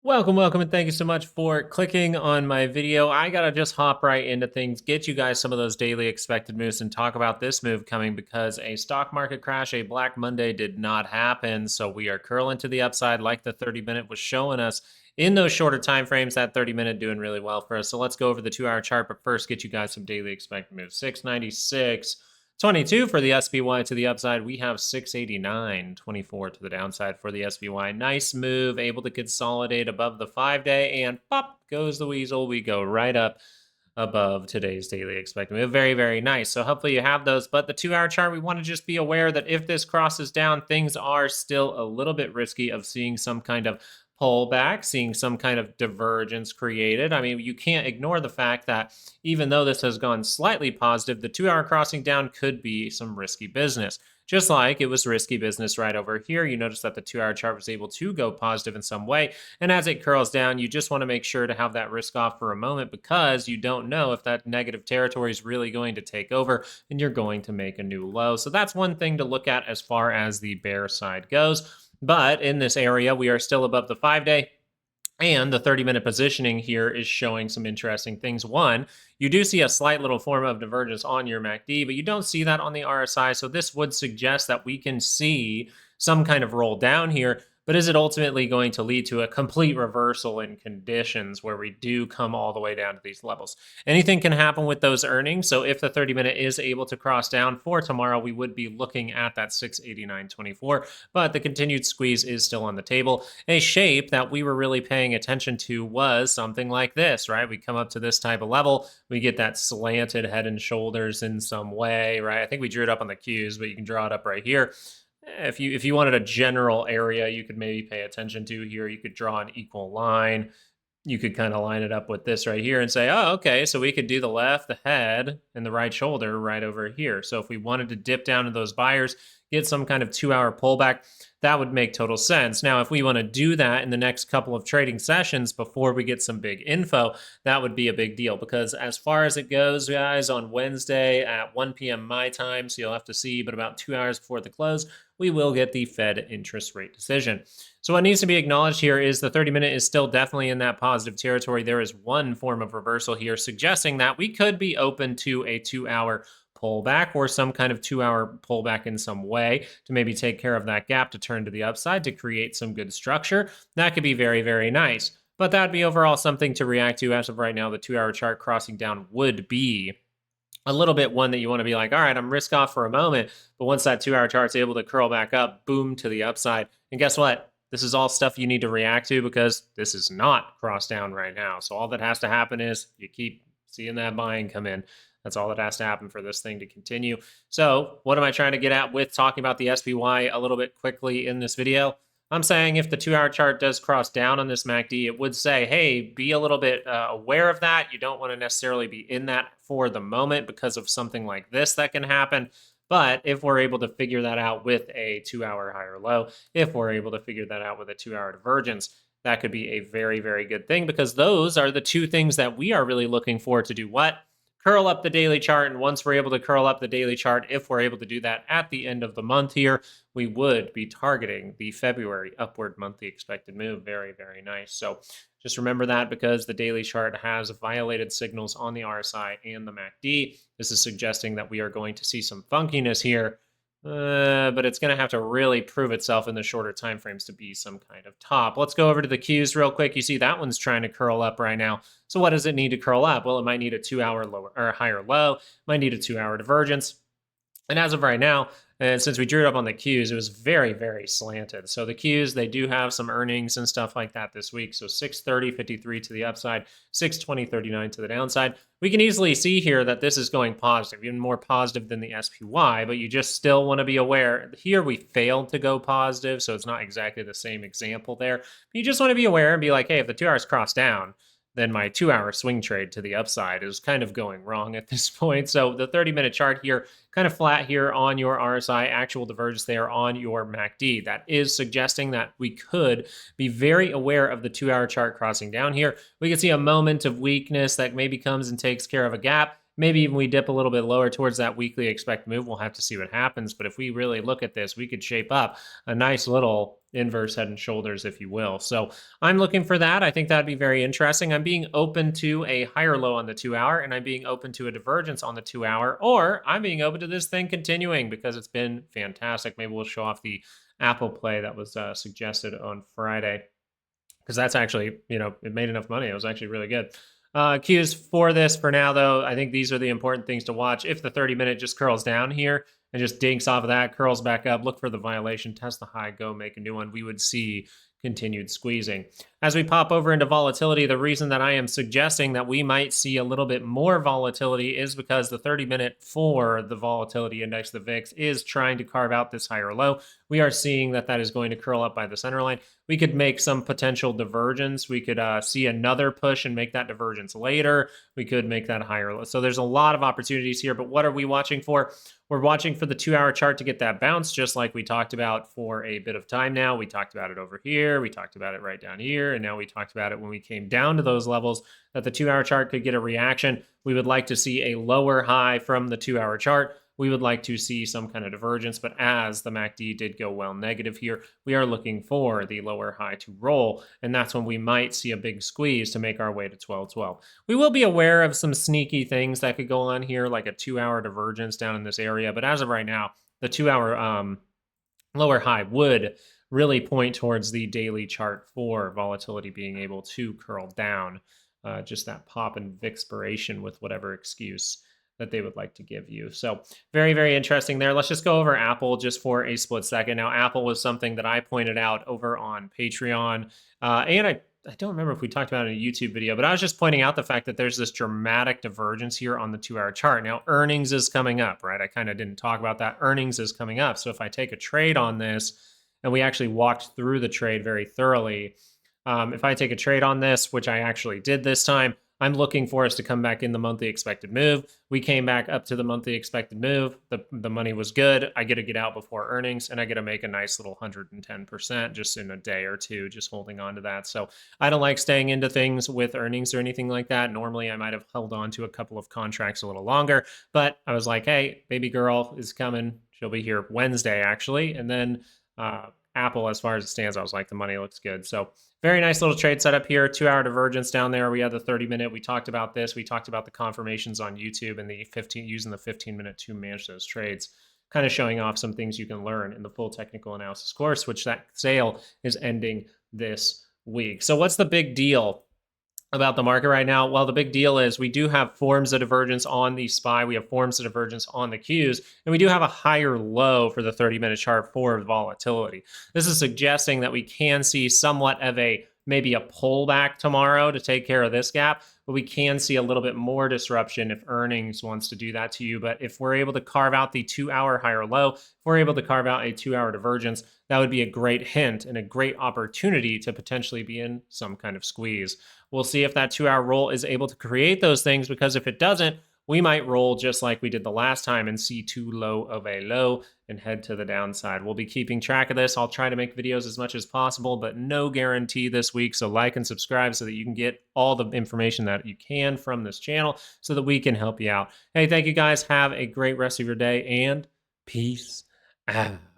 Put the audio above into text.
Welcome, and thank you so much for clicking on my video. I gotta just hop right into things, get you guys some of those daily expected moves, and talk about this move coming because a stock market crash, a Black Monday, did not happen. So we are curling to the upside like the 30-minute was showing us in those shorter time frames. That 30-minute doing really well for us. So let's go over the 2-hour chart, but first get you guys some daily expected moves. 696.22 for the SPY to the upside. We have 689.24 to the downside for the SPY. Nice move, able to consolidate above the 5-day, and pop goes the weasel. We go right up above today's daily expected move. Very, very nice. So hopefully you have those. But the 2-hour chart, we want to just be aware that if this crosses down, things are still a little bit risky of seeing some kind of pullback, seeing some kind of divergence created. I mean, you can't ignore the fact that even though this has gone slightly positive, the 2-hour crossing down could be some risky business. Just like it was risky business right over here. You notice that the 2-hour chart was able to go positive in some way. And as it curls down, you just want to make sure to have that risk off for a moment because you don't know if that negative territory is really going to take over and you're going to make a new low. So that's one thing to look at as far as the bear side goes. But in this area, we are still above the 5-day. And the 30-minute positioning here is showing some interesting things. One, you do see a slight little form of divergence on your MACD, but you don't see that on the RSI. So this would suggest that we can see some kind of roll down here. But is it ultimately going to lead to a complete reversal in conditions where we do come all the way down to these levels? Anything can happen with those earnings. So if the 30-minute is able to cross down for tomorrow, we would be looking at that 689.24. But the continued squeeze is still on the table. A shape that we were really paying attention to was something like this, right? We come up to this type of level, we get that slanted head and shoulders in some way, right? I think we drew it up on the Qs, but you can draw it up right here. If you wanted a general area you could maybe pay attention to here, you could draw an equal line. You could kind of line it up with this right here and say, oh, okay, so we could do the left, the head, and the right shoulder right over here. So if we wanted to dip down to those buyers, get some kind of 2-hour pullback, that would make total sense. Now, if we want to do that in the next couple of trading sessions before we get some big info, that would be a big deal because as far as it goes, guys, on Wednesday at 1 p.m. my time, so you'll have to see, but about 2 hours before the close, we will get the Fed interest rate decision. So what needs to be acknowledged here is the 30-minute is still definitely in that positive territory. There is one form of reversal here suggesting that we could be open to a 2-hour pullback or some kind of 2-hour pullback in some way to maybe take care of that gap to turn to the upside to create some good structure. That could be very, very nice. But that would be overall something to react to. As of right now, the 2-hour chart crossing down would be a little bit one that you want to be like, all right, I'm risk off for a moment. But once that 2-hour chart's able to curl back up, boom, to the upside. And guess what? This is all stuff you need to react to because this is not crossed down right now. So all that has to happen is you keep seeing that buying come in. That's all that has to happen for this thing to continue. So what am I trying to get at with talking about the SPY a little bit quickly in this video? I'm saying if the 2-hour chart does cross down on this MACD, it would say, hey, be a little bit aware of that. You don't want to necessarily be in that for the moment because of something like this that can happen. But if we're able to figure that out with a 2-hour higher low, if we're able to figure that out with a 2-hour divergence, that could be a very, very good thing because those are the two things that we are really looking for to do what? Curl up the daily chart. And once we're able to curl up the daily chart, if we're able to do that at the end of the month here, we would be targeting the February upward monthly expected move. Very, very nice. So just remember that because the daily chart has violated signals on the RSI and the MACD. This is suggesting that we are going to see some funkiness here. But it's going to have to really prove itself in the shorter time frames to be some kind of top. Let's go over to the Qs real quick. You see that one's trying to curl up right now. So what does it need to curl up? Well, it might need a 2-hour lower or higher low, might need a 2-hour divergence. And as of right now, and since we drew it up on the Qs, it was very, very slanted. So the Qs, they do have some earnings and stuff like that this week. So 630.53 to the upside, 620.39 to the downside. We can easily see here that this is going positive, even more positive than the SPY, but you just still want to be aware. Here we failed to go positive, so it's not exactly the same example there. But you just want to be aware and be like, hey, if the 2 hours cross down, then my 2-hour swing trade to the upside is kind of going wrong at this point. So the 30-minute chart here, kind of flat here on your RSI, actual divergence there on your MACD. That is suggesting that we could be very aware of the 2-hour chart crossing down here. We can see a moment of weakness that maybe comes and takes care of a gap. Maybe even we dip a little bit lower towards that weekly expect move. We'll have to see what happens. But if we really look at this, we could shape up a nice little inverse head and shoulders, if you will. So I'm looking for that. I think that'd be very interesting. I'm being open to a higher low on the 2-hour, and I'm being open to a divergence on the 2-hour, or I'm being open to this thing continuing because it's been fantastic. Maybe we'll show off the Apple play that was suggested on Friday, because that's actually, it made enough money. It was actually really good. Cues for this for now, though, I think these are the important things to watch. If the 30-minute just curls down here and just dinks off of that, curls back up, look for the violation, test the high, go make a new one, we would see continued squeezing. As we pop over into volatility, the reason that I am suggesting that we might see a little bit more volatility is because the 30-minute for the volatility index, the VIX, is trying to carve out this higher low. We are seeing that that is going to curl up by the center line. We could make some potential divergence. We could see another push and make that divergence later. We could make that higher low. So there's a lot of opportunities here, but what are we watching for? We're watching for the 2-hour chart to get that bounce, just like we talked about for a bit of time now. We talked about it over here. We talked about it right down here. And now we talked about it when we came down to those levels, that the 2-hour chart could get a reaction. We would like to see a lower high from the 2-hour chart. We would like to see some kind of divergence, but as the MACD did go well negative here, we are looking for the lower high to roll, and that's when we might see a big squeeze to make our way to 1212. We will be aware of some sneaky things that could go on here, like a 2-hour divergence down in this area, but as of right now, the 2-hour lower high would really point towards the daily chart for volatility being able to curl down, just that pop and expiration with whatever excuse that they would like to give you. So very, very interesting there. Let's just go over Apple just for a split second. Now, Apple was something that I pointed out over on Patreon, and I don't remember if we talked about it in a YouTube video, but I was just pointing out the fact that there's this dramatic divergence here on the 2-hour chart. Now, earnings is coming up, right? I kind of didn't talk about that. Earnings is coming up. So if I take a trade on this, and we actually walked through the trade very thoroughly, if I take a trade on this, which I actually did this time, I'm looking for us to come back in the monthly expected move. We came back up to the monthly expected move. The money was good. I get to get out before earnings, and I get to make a nice little 110% just in a day or two, just holding on to that. So I don't like staying into things with earnings or anything like that. Normally, I might have held on to a couple of contracts a little longer, but I was like, hey, baby girl is coming. She'll be here Wednesday, actually. And then Apple, as far as it stands, I was like, the money looks good. So very nice little trade setup here. 2-hour divergence down there. We had the 30-minute. We talked about this. We talked about the confirmations on YouTube and the using the 15-minute to manage those trades, kind of showing off some things you can learn in the full technical analysis course, which that sale is ending this week. So what's the big deal about the market right now? Well, the big deal is we do have forms of divergence on the SPY. We have forms of divergence on the Qs, and we do have a higher low for the 30-minute chart for volatility. This is suggesting that we can see somewhat of maybe a pullback tomorrow to take care of this gap, but we can see a little bit more disruption if earnings wants to do that to you. But if we're able to carve out the 2-hour higher low, if we're able to carve out a 2-hour divergence, that would be a great hint and a great opportunity to potentially be in some kind of squeeze. We'll see if that 2-hour roll is able to create those things, because if it doesn't, we might roll just like we did the last time and see too low of a low and head to the downside. We'll be keeping track of this. I'll try to make videos as much as possible, but no guarantee this week. So like and subscribe so that you can get all the information that you can from this channel so that we can help you out. Hey, thank you guys. Have a great rest of your day, and peace out.